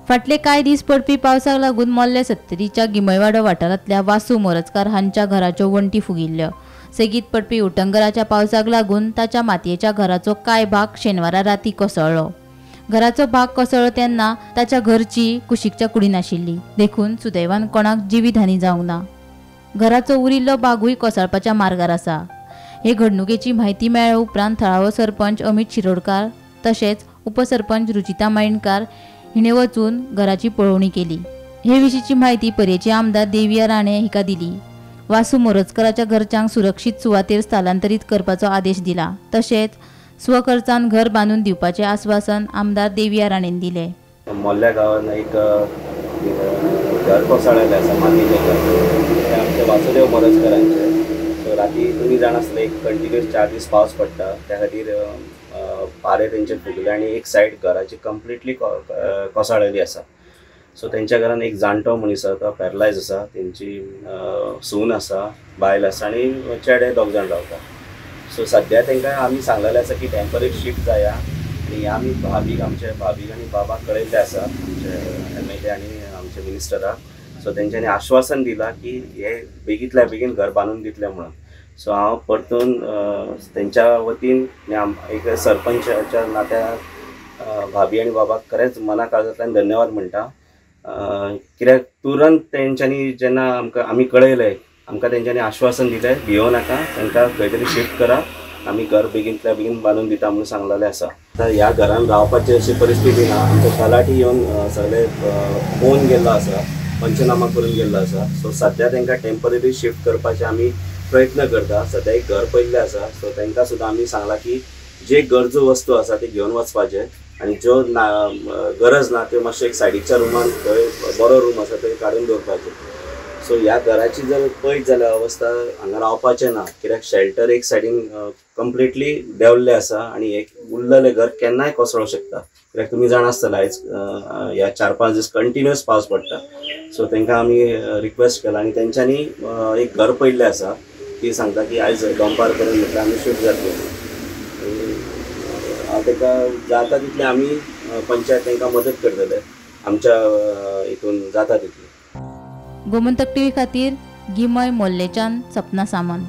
फाटले कांय दीस पडपी पावसाक लागून मोल्ले 70च्या गिमयवाडो वाठारांतल्या वासू मोरजकार हांच्या घराच्यो वण्टी फुगिल्ल्यो। सेगीत पडपी उटंगराच्या पावसाक लागून ताच्या मातयेच्या घराचो कांय भाग शेनवारा राती कोसळ्ळो। घराचो भाग कोसळ्ळो तेन्ना ताच्या घरची कुशीकच्या कुडीन आशिल्ली, देखून सुदैवान कोणाक जिवीतहानी जावंक ना। घराचो उरिल्लो भागूय कोसळपाच्या मार्गार आसा। हे घडणुकेची म्हायती मेळ्ळे उपरांत थळावो सरपंच अमित शिरोडकार तशेंच उपसरपंच रुचिता मायणकार हिणे वचून घराची पळोवणी केली। हे विशींची म्हायती पर्येचे आमदार देविया राणे हिका दिली। वासू मोरजकाराच्या घरच्यांक सुरक्षीत सुवातेर स्थलांतरीत करपाचो आदेश दिला। तशेंच स्वखर्चान घर बांदून दिवपाचे आश्वासन आमदार देविया राणेन दिले। मोल्ल्या गांवांत एक घर कोसळलेलें आसा, मातयेचें घर, तें आमचे वासुदेव मोरजकारांचें। सो राती तुमी जाण आसतले एक कंटिन्यूअस 4 दीस पावस पडटा, त्या खातीर पारे तेंचे फुगले आनी एक सायड घराची कंप्लिटली कोसळलेली आसा। सो तेंच्या घरान एक जाणटो मनीस आसा, तो पॅरलायज आसा, तेंची सून आसा, बायल आसा आनी चेडे 2 जाण रावता। सो सद्या तांकां आमी सांगलेलें आसा की टेम्पररी शिफ्ट जाया आनी आमी भाभीक आनी बाबाक कळयल्लें आसा, आमचे MLA आनी आमचे मिनिस्टराक। सो तेंच्यांनी आश्वासन दिलां की हे बेगींतल्या बेगीन घर बांदून दितले म्हणून। सो हांव परतून तेंच्या वतीन एक सरपंचाच्या नात्यान भाभी आनी बाबाक खरेंच मना काळजांतल्यान धन्यवाद म्हणटा। कित्याक तुरंत तेंच्यांनी जेन्ना आमी कळयलें, आमकां तेंच्यांनी आश्वासन दिलें भियों नाका, तांकां खंय तरी शिफ्ट करा, आमी घर बेगींतल्या बेगीन बांदून दिता म्हणून सांगलेलें आसा। आतां ह्या घरान रावपाची अशी परिस्थिती ना, आमचो तलाटी येवन सगळे पळोवन गेल्लो आसा, पंचनामा करून गेल्लो आसा। सो सद्या तांकां टेम्पररी शिफ्ट करपाचे आमी प्रयत्न करता। सद्या एक घर पयल्लें आसा, सो तांकां सुद्दां आमी सांगलां की जे गरजू वस्तू आसा ते घेवन वचपाचे आनी ज्यो गरज ना त्यो मातशे एक सायडीच्या रुमान थंय बरो रूम आसा थंय काडून दवरपाचे। सो ह्या घराची जर पळयत जाल्यार अवस्था हांगा रावपाचें ना, कित्याक शेल्टर एक सायडीन कंप्लिटली देंवल्लें आसा आनी एक उरलेलें घर केन्नाय कोसळूंक शकता। कित्याक तुमी जाण आसतले आयज ह्या 4-5 दीस कंटिन्यूअस पावस पडटा। सो तांकां आमी रिक्वेस्ट केला आनी तेंच्यांनी एक घर पयल्लें आसा, ती सांगता की आयज दनपार पर्यंत म्हटल्यार आमी शिफ्ट जातले। हांव तांकां जाता तितलें आमी पंचायत तांकां मदत करतले, आमच्या हितून जाता तितली। गोमंतक टीव्ही खातीर गिमय मोल्लेच्यान सपना सामंत।